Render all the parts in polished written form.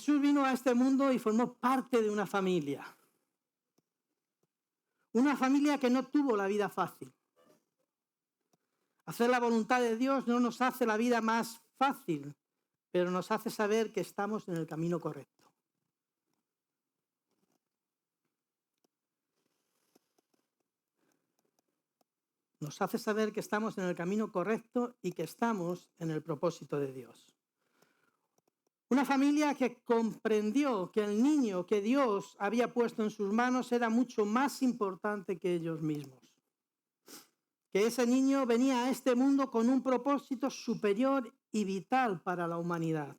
Jesús vino a este mundo y formó parte de una familia. Una familia que no tuvo la vida fácil. Hacer la voluntad de Dios no nos hace la vida más fácil, pero nos hace saber que estamos en el camino correcto. Nos hace saber que estamos en el camino correcto y que estamos en el propósito de Dios. Una familia que comprendió que el niño que Dios había puesto en sus manos era mucho más importante que ellos mismos. Que ese niño venía a este mundo con un propósito superior y vital para la humanidad.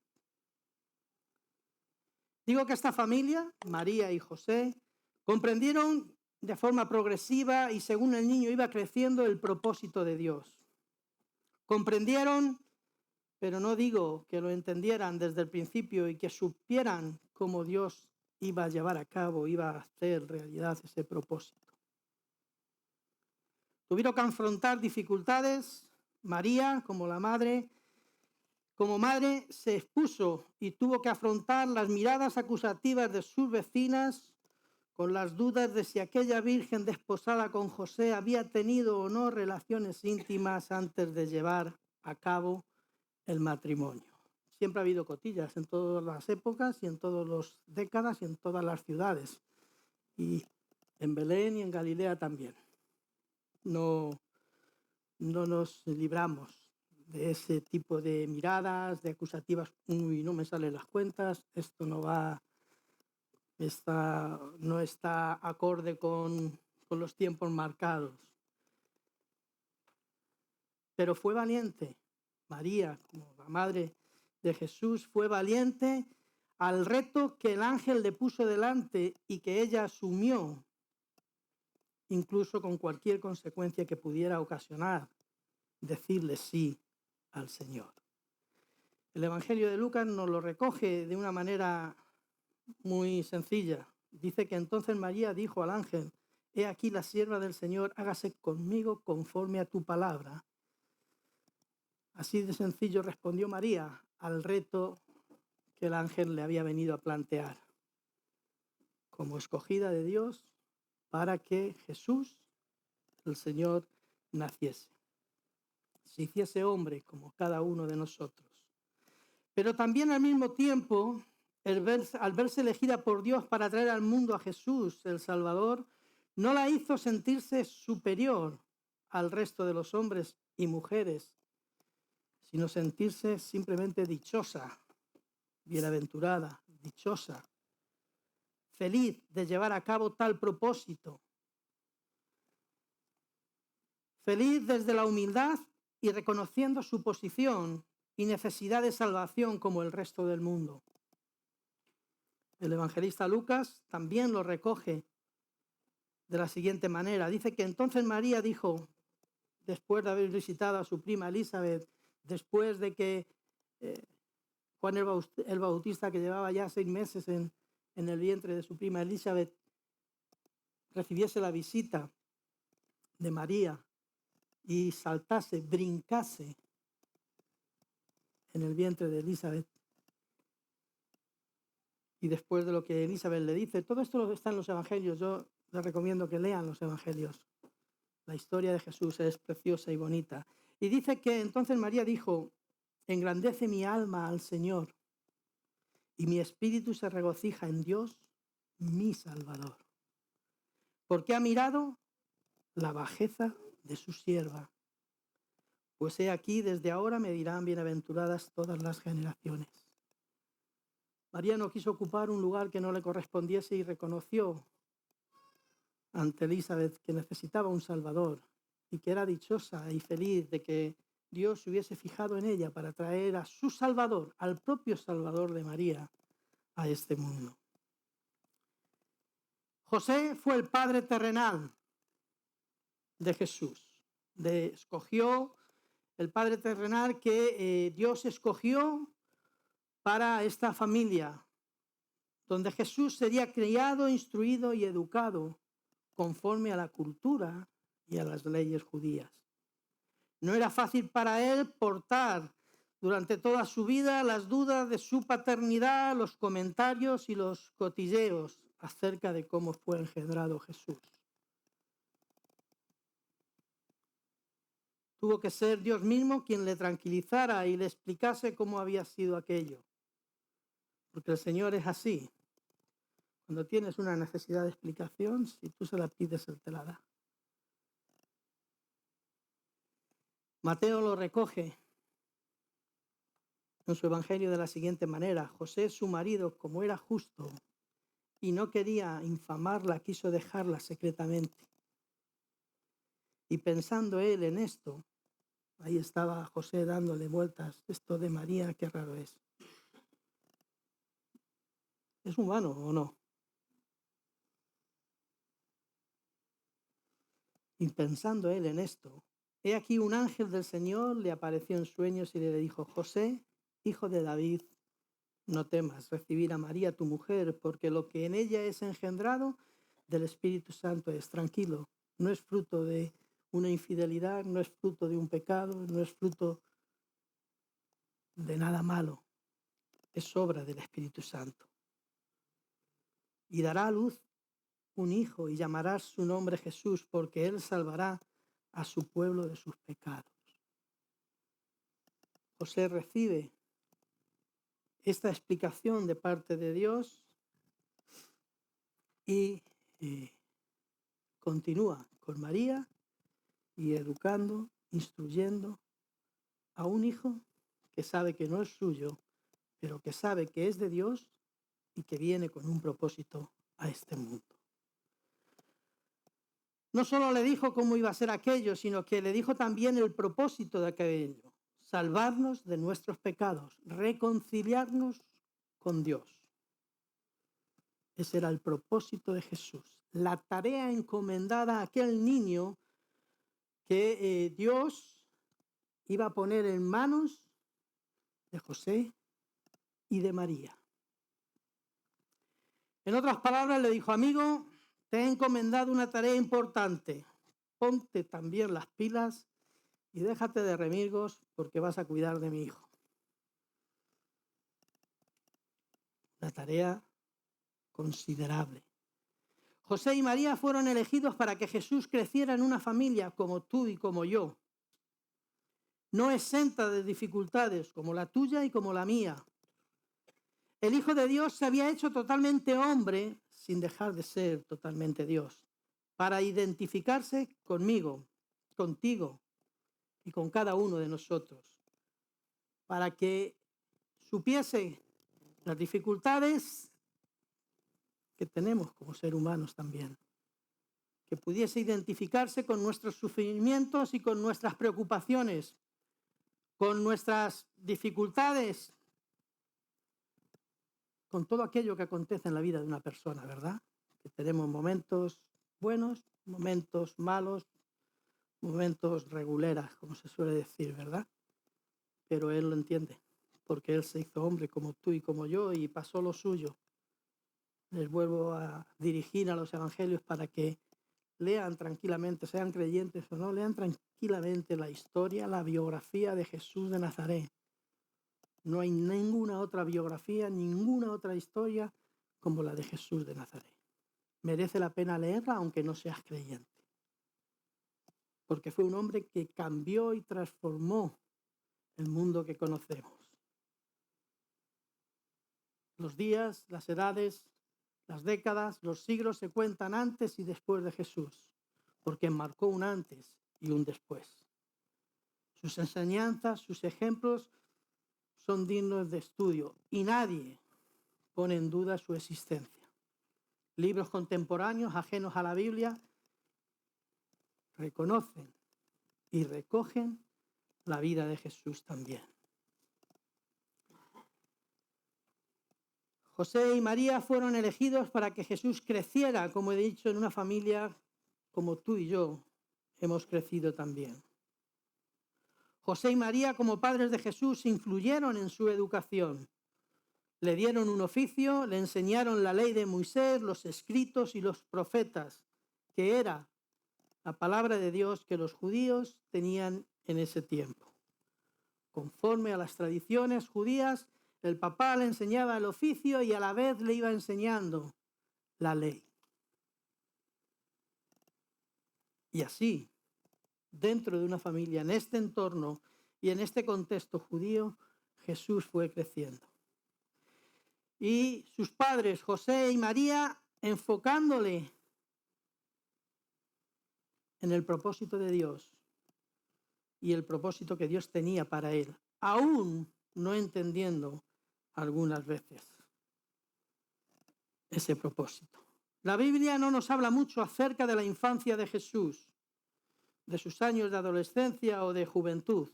Digo que esta familia, María y José, comprendieron de forma progresiva y según el niño iba creciendo el propósito de Dios. Comprendieron, pero no digo que lo entendieran desde el principio y que supieran cómo Dios iba a llevar a cabo, iba a hacer realidad ese propósito. Tuvieron que afrontar dificultades. María, como madre, se expuso y tuvo que afrontar las miradas acusativas de sus vecinas con las dudas de si aquella virgen desposada con José había tenido o no relaciones íntimas antes de llevar a cabo el matrimonio. Siempre ha habido cotillas en todas las épocas y en todas las décadas y en todas las ciudades. Y en Belén y en Galilea también. No nos libramos de ese tipo de miradas, de acusativas. Uy, no me salen las cuentas, esto no va, no está acorde con los tiempos marcados. Pero fue valiente. María, como la madre de Jesús, fue valiente al reto que el ángel le puso delante y que ella asumió, incluso con cualquier consecuencia que pudiera ocasionar, decirle sí al Señor. El Evangelio de Lucas nos lo recoge de una manera muy sencilla. Dice que entonces María dijo al ángel: «He aquí la sierva del Señor, hágase conmigo conforme a tu palabra». Así de sencillo respondió María al reto que el ángel le había venido a plantear, como escogida de Dios para que Jesús, el Señor, naciese. Se hiciese hombre como cada uno de nosotros. Pero también al mismo tiempo, al verse elegida por Dios para traer al mundo a Jesús, el Salvador, no la hizo sentirse superior al resto de los hombres y mujeres, sino sentirse simplemente dichosa, bienaventurada, dichosa, feliz de llevar a cabo tal propósito. Feliz desde la humildad y reconociendo su posición y necesidad de salvación como el resto del mundo. El evangelista Lucas también lo recoge de la siguiente manera. Dice que entonces María dijo, después de haber visitado a su prima Elizabeth, después de que Juan el Bautista, que llevaba ya 6 meses en el vientre de su prima Elizabeth, recibiese la visita de María y saltase, brincase en el vientre de Elizabeth. Y después de lo que Elizabeth le dice, todo esto está en los evangelios. Yo les recomiendo que lean los evangelios. La historia de Jesús es preciosa y bonita. Y dice que entonces María dijo: engrandece mi alma al Señor y mi espíritu se regocija en Dios, mi Salvador. Porque ha mirado la bajeza de su sierva. Pues he aquí, desde ahora me dirán bienaventuradas todas las generaciones. María no quiso ocupar un lugar que no le correspondiese y reconoció ante Elizabeth que necesitaba un Salvador y que era dichosa y feliz de que Dios se hubiese fijado en ella para traer a su Salvador, al propio Salvador de María, a este mundo. José fue el padre terrenal de Jesús. Escogió el padre terrenal que Dios escogió para esta familia, donde Jesús sería criado, instruido y educado conforme a la cultura y a las leyes judías. No era fácil para él portar durante toda su vida las dudas de su paternidad, los comentarios y los cotilleos acerca de cómo fue engendrado Jesús. Tuvo que ser Dios mismo quien le tranquilizara y le explicase cómo había sido aquello. Porque el Señor es así. Cuando tienes una necesidad de explicación, si tú se la pides, Él te la da. Mateo lo recoge en su evangelio de la siguiente manera: José, su marido, como era justo y no quería infamarla, quiso dejarla secretamente. Y pensando él en esto, ahí estaba José dándole vueltas, esto de María, qué raro es. ¿Es humano o no? Y pensando él en esto, he aquí un ángel del Señor le apareció en sueños y le dijo: José, hijo de David, no temas recibir a María tu mujer, porque lo que en ella es engendrado del Espíritu Santo es. Tranquilo, no es fruto de una infidelidad, no es fruto de un pecado, no es fruto de nada malo, es obra del Espíritu Santo. Y dará a luz un hijo y llamará su nombre Jesús, porque él salvará a su pueblo de sus pecados. José recibe esta explicación de parte de Dios y continúa con María y educando, instruyendo a un hijo que sabe que no es suyo, pero que sabe que es de Dios y que viene con un propósito a este mundo. No solo le dijo cómo iba a ser aquello, sino que le dijo también el propósito de aquello: salvarnos de nuestros pecados, reconciliarnos con Dios. Ese era el propósito de Jesús, la tarea encomendada a aquel niño que Dios iba a poner en manos de José y de María. En otras palabras, le dijo: amigo, te he encomendado una tarea importante. Ponte también las pilas y déjate de remilgos, porque vas a cuidar de mi hijo. Una tarea considerable. José y María fueron elegidos para que Jesús creciera en una familia como tú y como yo, no exenta de dificultades como la tuya y como la mía. El Hijo de Dios se había hecho totalmente hombre sin dejar de ser totalmente Dios, para identificarse conmigo, contigo y con cada uno de nosotros, para que supiese las dificultades que tenemos como seres humanos también, que pudiese identificarse con nuestros sufrimientos y con nuestras preocupaciones, con nuestras dificultades, con todo aquello que acontece en la vida de una persona, ¿verdad? Que tenemos momentos buenos, momentos malos, momentos reguleras, como se suele decir, ¿verdad? Pero Él lo entiende, porque Él se hizo hombre como tú y como yo y pasó lo suyo. Les vuelvo a dirigir a los evangelios para que lean tranquilamente, sean creyentes o no, lean tranquilamente la historia, la biografía de Jesús de Nazaret. No hay ninguna otra biografía, ninguna otra historia como la de Jesús de Nazaret. Merece la pena leerla aunque no seas creyente, porque fue un hombre que cambió y transformó el mundo que conocemos. Los días, las edades, las décadas, los siglos se cuentan antes y después de Jesús, porque marcó un antes y un después. Sus enseñanzas, sus ejemplos son dignos de estudio y nadie pone en duda su existencia. Libros contemporáneos ajenos a la Biblia reconocen y recogen la vida de Jesús también. José y María fueron elegidos para que Jesús creciera, como he dicho, en una familia como tú y yo hemos crecido también. José y María, como padres de Jesús, influyeron en su educación. Le dieron un oficio, le enseñaron la ley de Moisés, los escritos y los profetas, que era la palabra de Dios que los judíos tenían en ese tiempo. conforme a las tradiciones judías, el papá le enseñaba el oficio y a la vez le iba enseñando la ley. Y así, dentro de una familia, en este entorno y en este contexto judío, Jesús fue creciendo. Y sus padres, José y María, enfocándole en el propósito de Dios y el propósito que Dios tenía para él, aún no entendiendo algunas veces ese propósito. La Biblia no nos habla mucho acerca de la infancia de Jesús, de sus años de adolescencia o de juventud.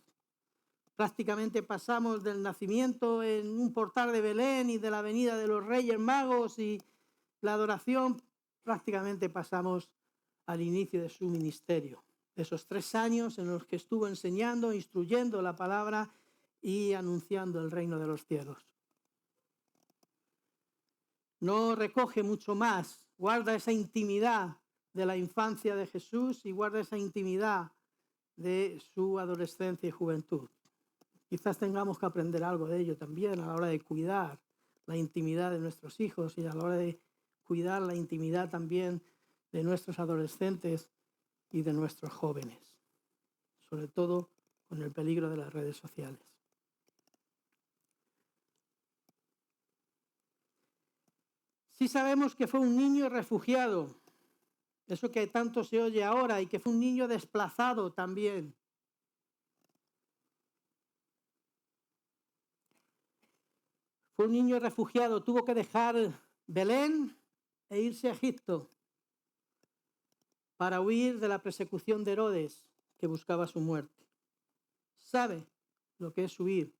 Prácticamente pasamos del nacimiento en un portal de Belén y de la venida de los Reyes Magos y la adoración, prácticamente pasamos al inicio de su ministerio, de esos 3 años en los que estuvo enseñando, instruyendo la palabra y anunciando el reino de los cielos. No recoge mucho más, guarda esa intimidad de la infancia de Jesús y guarda esa intimidad de su adolescencia y juventud. Quizás tengamos que aprender algo de ello también a la hora de cuidar la intimidad de nuestros hijos y a la hora de cuidar la intimidad también de nuestros adolescentes y de nuestros jóvenes, sobre todo con el peligro de las redes sociales. Sí sabemos que fue un niño refugiado, eso que tanto se oye ahora, y que fue un niño desplazado también. Fue un niño refugiado, tuvo que dejar Belén e irse a Egipto para huir de la persecución de Herodes, que buscaba su muerte. Sabe lo que es huir,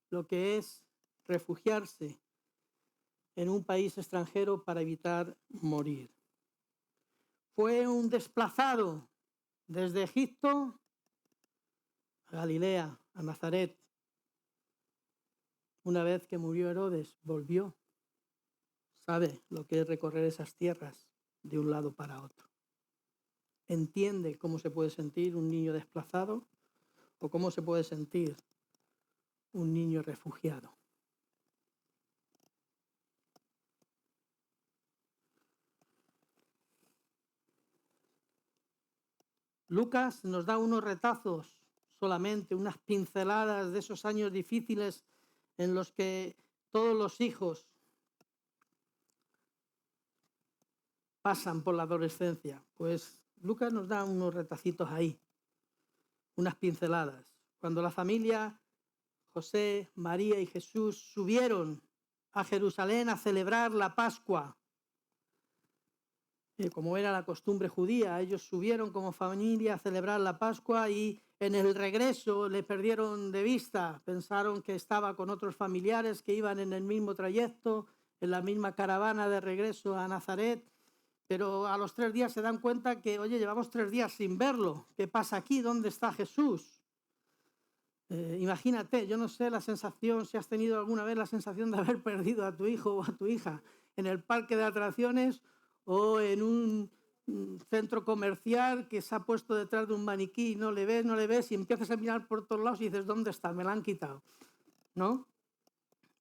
lo que es refugiarse en un país extranjero para evitar morir. Fue un desplazado desde Egipto a Galilea, a Nazaret. Una vez que murió Herodes, volvió. Sabe lo que es recorrer esas tierras de un lado para otro. Entiende cómo se puede sentir un niño desplazado o cómo se puede sentir un niño refugiado. Lucas nos da unos retazos solamente, unas pinceladas de esos años difíciles en los que todos los hijos pasan por la adolescencia. Pues Lucas nos da unos retacitos ahí, unas pinceladas. Cuando la familia, José, María y Jesús subieron a Jerusalén a celebrar la Pascua, como era la costumbre judía, ellos subieron como familia a celebrar la Pascua y en el regreso le perdieron de vista, pensaron que estaba con otros familiares que iban en el mismo trayecto, en la misma caravana de regreso a Nazaret, pero a los 3 días se dan cuenta que, oye, llevamos 3 días sin verlo, ¿qué pasa aquí? ¿Dónde está Jesús? Imagínate, yo no sé la sensación, si has tenido alguna vez la sensación de haber perdido a tu hijo o a tu hija en el parque de atracciones o en un centro comercial que se ha puesto detrás de un maniquí y no le ves y empiezas a mirar por todos lados y dices, ¿dónde está? Me la han quitado, ¿no?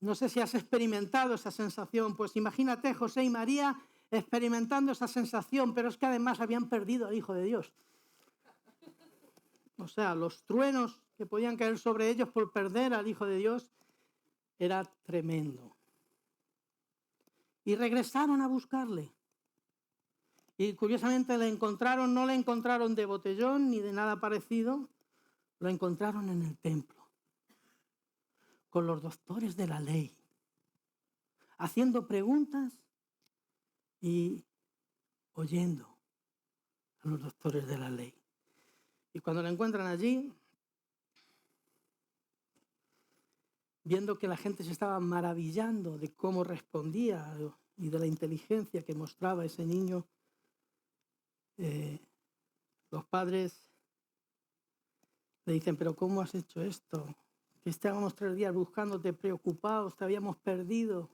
No sé si has experimentado esa sensación, pues imagínate José y María experimentando esa sensación, pero es que además habían perdido al Hijo de Dios. O sea, los truenos que podían caer sobre ellos por perder al Hijo de Dios era tremendo. Y regresaron a buscarle. Y curiosamente no le encontraron de botellón ni de nada parecido, lo encontraron en el templo, con los doctores de la ley, haciendo preguntas y oyendo a los doctores de la ley. Y cuando lo encuentran allí, viendo que la gente se estaba maravillando de cómo respondía y de la inteligencia que mostraba ese niño, los padres le dicen, pero ¿cómo has hecho esto? Que estábamos 3 días buscándote, preocupados, te habíamos perdido.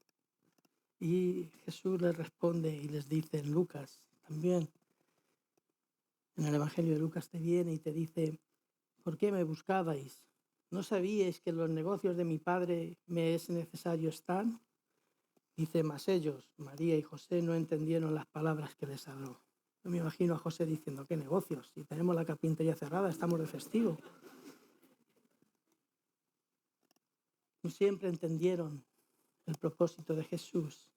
Y Jesús les responde y les dice en Lucas también, en el Evangelio de Lucas te viene y te dice, ¿por qué me buscabais? ¿no sabíais que en los negocios de mi padre me es necesario estar? Dice, mas ellos, María y José, no entendieron las palabras que les habló. Yo me imagino a José diciendo, ¿qué negocios? Si tenemos la carpintería cerrada, estamos de festivo. No siempre entendieron el propósito de Jesús.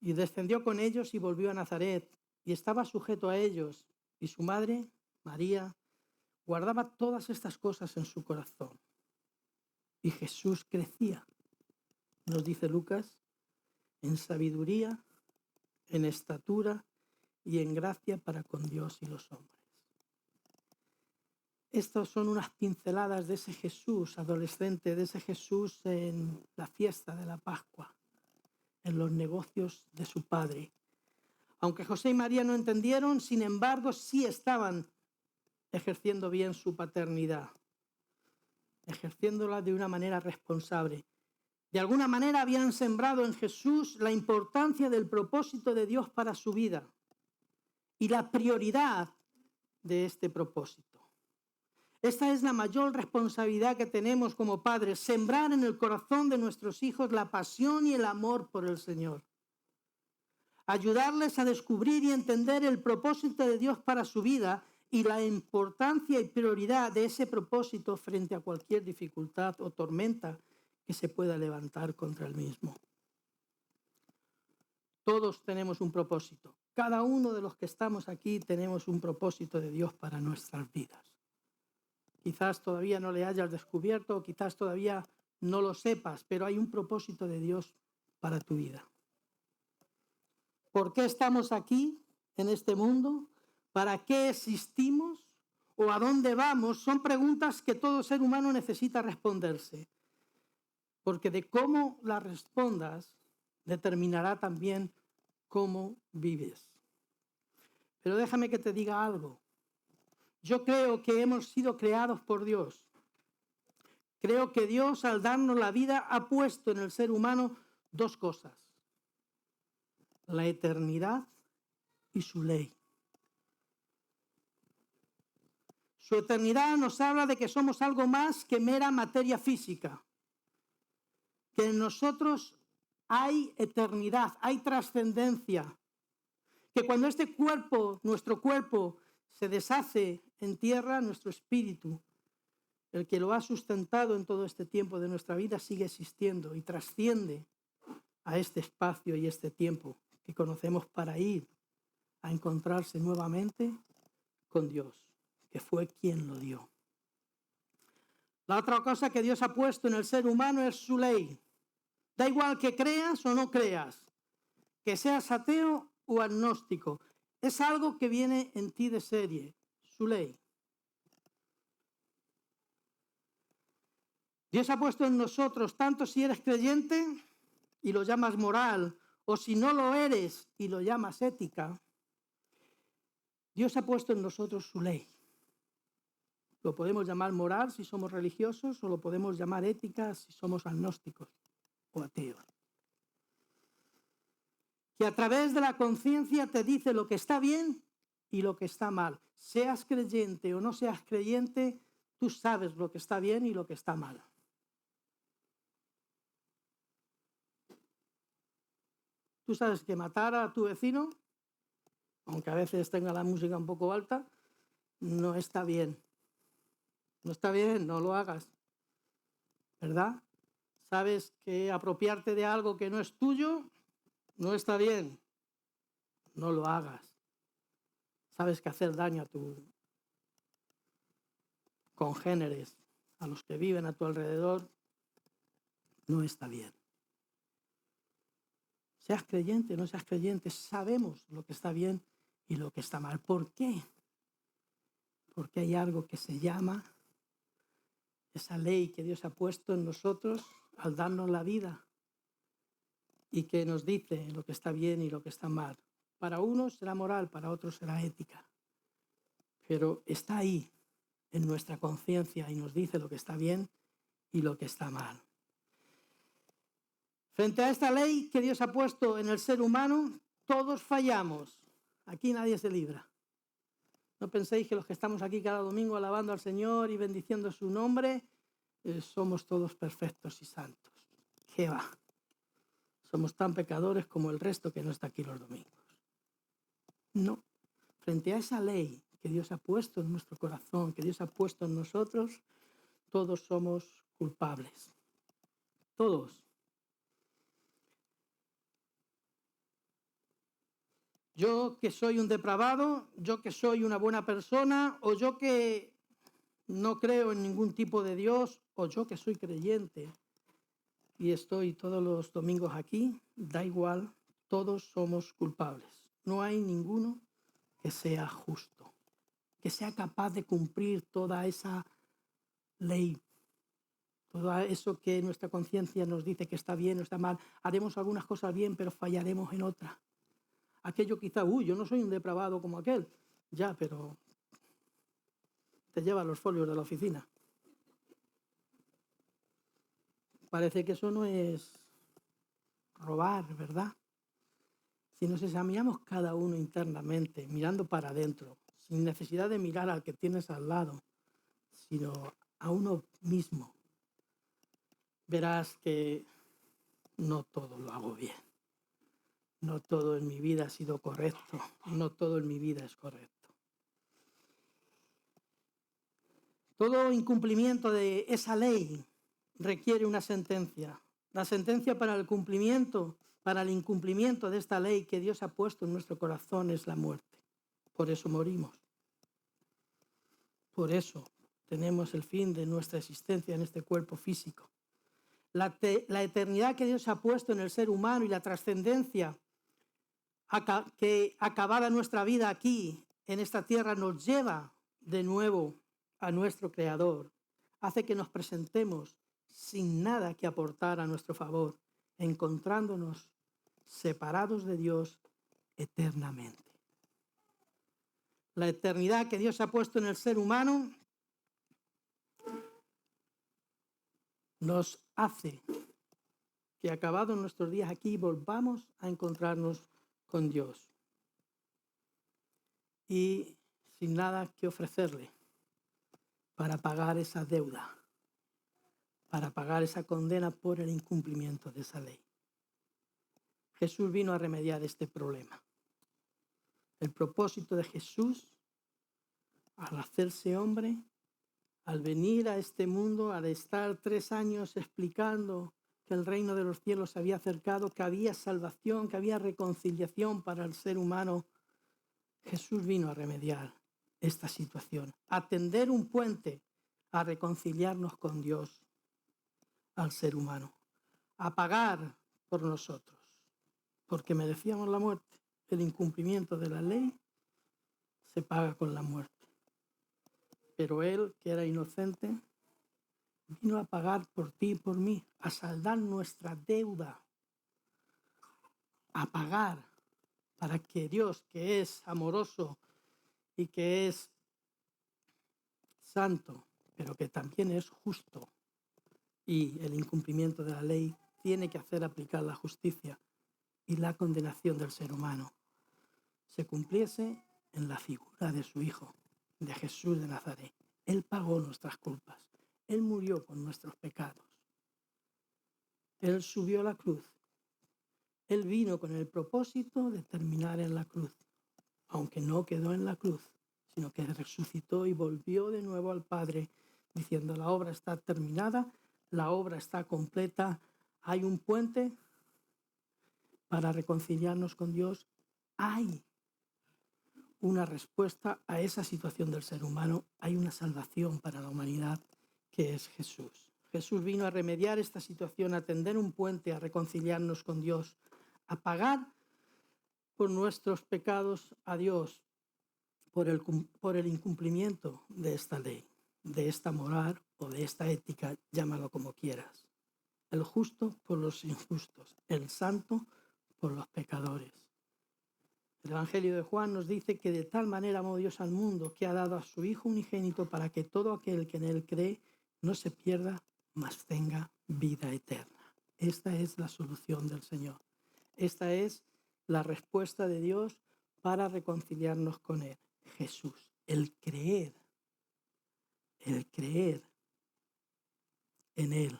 Y descendió con ellos y volvió a Nazaret, y estaba sujeto a ellos. Y su madre, María, guardaba todas estas cosas en su corazón. Y Jesús crecía, nos dice Lucas, en sabiduría, en estatura y en gracia para con Dios y los hombres. Estas son unas pinceladas de ese Jesús adolescente, de ese Jesús en la fiesta de la Pascua, en los negocios de su padre. Aunque José y María no entendieron, sin embargo, sí estaban ejerciendo bien su paternidad, ejerciéndola de una manera responsable. De alguna manera habían sembrado en Jesús la importancia del propósito de Dios para su vida y la prioridad de este propósito. Esta es la mayor responsabilidad que tenemos como padres, sembrar en el corazón de nuestros hijos la pasión y el amor por el Señor. Ayudarles a descubrir y entender el propósito de Dios para su vida y la importancia y prioridad de ese propósito frente a cualquier dificultad o tormenta que se pueda levantar contra el mismo. Todos tenemos un propósito. Cada uno de los que estamos aquí tenemos un propósito de Dios para nuestras vidas. Quizás todavía no le hayas descubierto, quizás todavía no lo sepas, pero hay un propósito de Dios para tu vida. ¿Por qué estamos aquí en este mundo? ¿Para qué existimos? ¿O a dónde vamos? Son preguntas que todo ser humano necesita responderse. Porque de cómo las respondas determinará también cómo vives. Pero déjame que te diga algo. Yo creo que hemos sido creados por Dios. Creo que Dios, al darnos la vida, ha puesto en el ser humano dos cosas: la eternidad y su ley. Su eternidad nos habla de que somos algo más que mera materia física, que en nosotros hay eternidad, hay trascendencia, que cuando este cuerpo, nuestro cuerpo, se deshace en tierra, nuestro espíritu, el que lo ha sustentado en todo este tiempo de nuestra vida, sigue existiendo y trasciende a este espacio y este tiempo que conocemos para ir a encontrarse nuevamente con Dios, que fue quien lo dio. La otra cosa que Dios ha puesto en el ser humano es su ley. Da igual que creas o no creas, que seas ateo o agnóstico, es algo que viene en ti de serie, su ley. Dios ha puesto en nosotros, tanto si eres creyente y lo llamas moral, o si no lo eres y lo llamas ética, Dios ha puesto en nosotros su ley. Lo podemos llamar moral si somos religiosos, o lo podemos llamar ética si somos agnósticos o ateos. Que a través de la conciencia te dice lo que está bien y lo que está mal. Seas creyente o no seas creyente, tú sabes lo que está bien y lo que está mal. Tú sabes que matar a tu vecino, aunque a veces tenga la música un poco alta, no está bien. No está bien, no lo hagas. ¿Verdad? Sabes que apropiarte de algo que no es tuyo no está bien. No lo hagas. Sabes que hacer daño a tus congéneres, a los que viven a tu alrededor, no está bien. Seas creyente o no seas creyente, sabemos lo que está bien y lo que está mal. ¿Por qué? Porque hay algo que se llama esa ley que Dios ha puesto en nosotros al darnos la vida y que nos dice lo que está bien y lo que está mal. Para unos será moral, para otros será ética. Pero está ahí en nuestra conciencia y nos dice lo que está bien y lo que está mal. Frente a esta ley que Dios ha puesto en el ser humano, todos fallamos. Aquí nadie se libra. No penséis que los que estamos aquí cada domingo alabando al Señor y bendiciendo su nombre, somos todos perfectos y santos. ¿Qué va? Somos tan pecadores como el resto que no está aquí los domingos. No. Frente a esa ley que Dios ha puesto en nuestro corazón, que Dios ha puesto en nosotros, todos somos culpables. Todos. Yo que soy un depravado, yo que soy una buena persona, o yo que no creo en ningún tipo de Dios, o yo que soy creyente y estoy todos los domingos aquí, da igual, todos somos culpables. No hay ninguno que sea justo, que sea capaz de cumplir toda esa ley, todo eso que nuestra conciencia nos dice que está bien o está mal. Haremos algunas cosas bien, pero fallaremos en otras. Aquello quizá, yo no soy un depravado como aquel. Ya, pero te lleva los folios de la oficina. Parece que eso no es robar, ¿verdad? Si nos examinamos cada uno internamente, mirando para adentro, sin necesidad de mirar al que tienes al lado, sino a uno mismo, verás que no todo lo hago bien. No todo en mi vida ha sido correcto. No todo en mi vida es correcto. Todo incumplimiento de esa ley requiere una sentencia. La sentencia para el incumplimiento de esta ley que Dios ha puesto en nuestro corazón es la muerte. Por eso morimos. Por eso tenemos el fin de nuestra existencia en este cuerpo físico. La eternidad que Dios ha puesto en el ser humano y la trascendencia que acabada nuestra vida aquí, en esta tierra, nos lleva de nuevo a nuestro Creador, hace que nos presentemos sin nada que aportar a nuestro favor, encontrándonos separados de Dios eternamente. La eternidad que Dios ha puesto en el ser humano nos hace que acabados nuestros días aquí volvamos a encontrarnos con Dios y sin nada que ofrecerle para pagar esa deuda, para pagar esa condena por el incumplimiento de esa ley. Jesús vino a remediar este problema. El propósito de Jesús, al hacerse hombre, al venir a este mundo, al estar 3 años explicando que el reino de los cielos se había acercado, que había salvación, que había reconciliación para el ser humano, Jesús vino a remediar esta situación, a tender un puente, a reconciliarnos con Dios, al ser humano, a pagar por nosotros, porque merecíamos la muerte. El incumplimiento de la ley se paga con la muerte. Pero Él, que era inocente, vino a pagar por ti y por mí, a saldar nuestra deuda, a pagar para que Dios, que es amoroso y que es santo, pero que también es justo, y el incumplimiento de la ley tiene que hacer aplicar la justicia y la condenación del ser humano, se cumpliese en la figura de su Hijo, de Jesús de Nazaret. Él pagó nuestras culpas. Él murió por nuestros pecados. Él subió a la cruz. Él vino con el propósito de terminar en la cruz, aunque no quedó en la cruz, sino que resucitó y volvió de nuevo al Padre, diciendo: la obra está terminada, la obra está completa, hay un puente para reconciliarnos con Dios, hay una respuesta a esa situación del ser humano, hay una salvación para la humanidad que es Jesús. Jesús vino a remediar esta situación, a tender un puente, a reconciliarnos con Dios, a pagar por nuestros pecados a Dios, por el incumplimiento de esta ley, de esta moral o de esta ética, llámalo como quieras. El justo por los injustos, el santo por los pecadores. El Evangelio de Juan nos dice que de tal manera amó Dios al mundo que ha dado a su Hijo unigénito para que todo aquel que en él cree no se pierda, mas tenga vida eterna. Esta es la solución del Señor. Esta es la respuesta de Dios para reconciliarnos con Él. Jesús, el creer en Él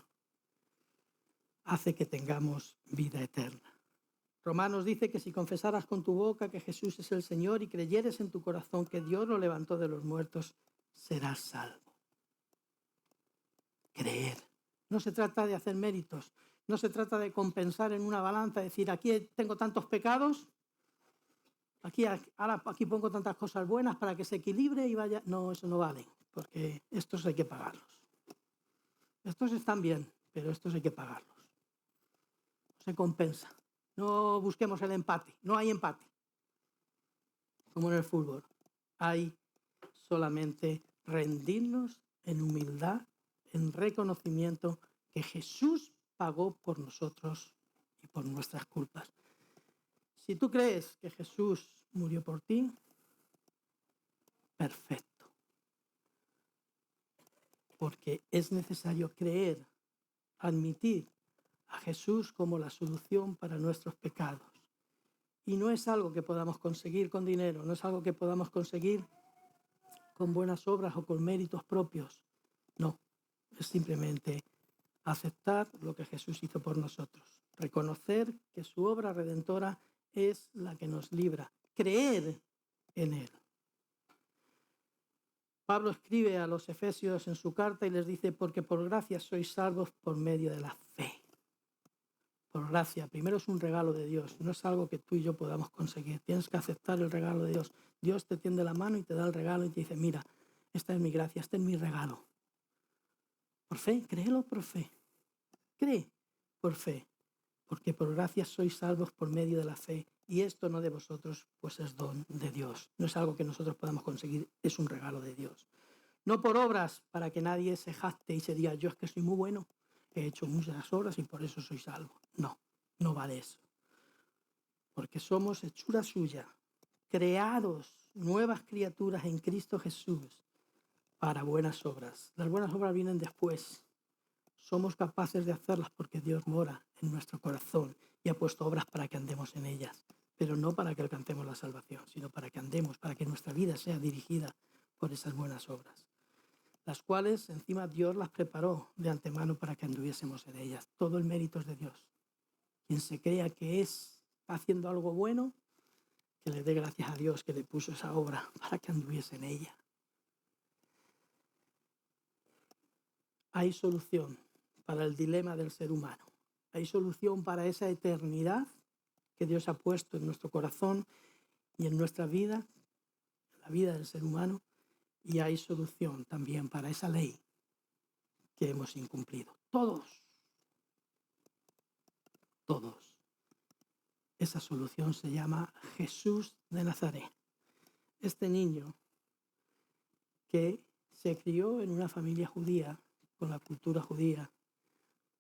hace que tengamos vida eterna. Romanos dice que si confesaras con tu boca que Jesús es el Señor y creyeres en tu corazón que Dios lo levantó de los muertos, serás salvo. Creer. No se trata de hacer méritos, no se trata de compensar en una balanza, decir, aquí tengo tantos pecados, aquí pongo tantas cosas buenas para que se equilibre y vaya. No, eso no vale, porque estos hay que pagarlos. Estos están bien, pero estos hay que pagarlos. No se compensa. No busquemos el empate, no hay empate, como en el fútbol. Hay solamente rendirnos en humildad, en reconocimiento que Jesús pagó por nosotros y por nuestras culpas. Si tú crees que Jesús murió por ti, perfecto. Porque es necesario creer, admitir a Jesús como la solución para nuestros pecados. Y no es algo que podamos conseguir con dinero, no es algo que podamos conseguir con buenas obras o con méritos propios. No, es simplemente aceptar lo que Jesús hizo por nosotros. Reconocer que su obra redentora es la que nos libra. Creer en Él. Pablo escribe a los Efesios en su carta y les dice, porque por gracia sois salvos por medio de la fe. Por gracia, primero es un regalo de Dios, no es algo que tú y yo podamos conseguir. Tienes que aceptar el regalo de Dios. Dios te tiende la mano y te da el regalo y te dice, mira, esta es mi gracia, este es mi regalo. Por fe, créelo por fe. Cree por fe, porque por gracia sois salvos por medio de la fe. Y esto no de vosotros, pues es don de Dios. No es algo que nosotros podamos conseguir, es un regalo de Dios. No por obras para que nadie se jacte y se diga, yo es que soy muy bueno, he hecho muchas obras y por eso soy salvo. No, no vale eso. Porque somos hechura suya, creados, nuevas criaturas en Cristo Jesús para buenas obras. Las buenas obras vienen después. Somos capaces de hacerlas porque Dios mora en nuestro corazón y ha puesto obras para que andemos en ellas, pero no para que alcancemos la salvación, sino para que andemos, para que nuestra vida sea dirigida por esas buenas obras, las cuales encima Dios las preparó de antemano para que anduviésemos en ellas. Todo el mérito es de Dios. Quien se crea que está haciendo algo bueno, que le dé gracias a Dios que le puso esa obra para que anduviese en ella. Hay solución para el dilema del ser humano. Hay solución para esa eternidad que Dios ha puesto en nuestro corazón y en nuestra vida, en la vida del ser humano. Y hay solución también para esa ley que hemos incumplido. Todos. Esa solución se llama Jesús de Nazaret. Este niño que se crió en una familia judía, con la cultura judía,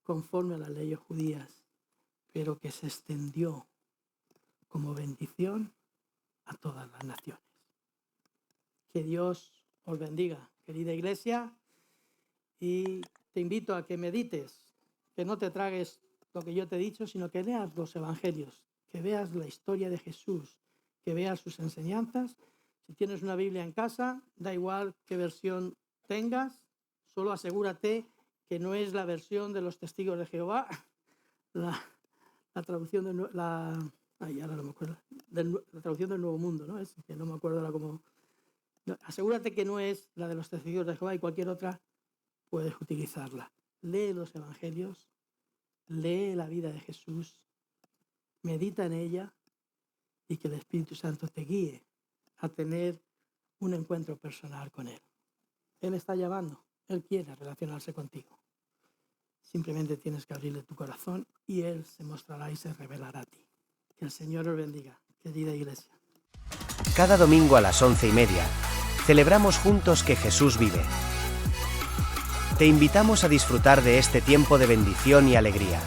conforme a las leyes judías, pero que se extendió como bendición a todas las naciones. Que Dios os bendiga, querida iglesia, y te invito a que medites, que no te tragues lo que yo te he dicho, sino que leas los evangelios, que veas la historia de Jesús, que veas sus enseñanzas. Si tienes una Biblia en casa, da igual qué versión tengas, solo asegúrate que no es la versión de los testigos de Jehová, la traducción de la traducción del Nuevo Mundo, ¿no? Es que no me acuerdo ahora cómo. No, asegúrate que no es la de los testigos de Jehová y cualquier otra puedes utilizarla. Lee los evangelios, lee la vida de Jesús, medita en ella y que el Espíritu Santo te guíe a tener un encuentro personal con Él. Él está llamando, Él quiere relacionarse contigo. Simplemente tienes que abrirle tu corazón y Él se mostrará y se revelará a ti. Que el Señor os bendiga, querida iglesia. Cada domingo a las 11:30 celebramos juntos que Jesús vive. Te invitamos a disfrutar de este tiempo de bendición y alegría.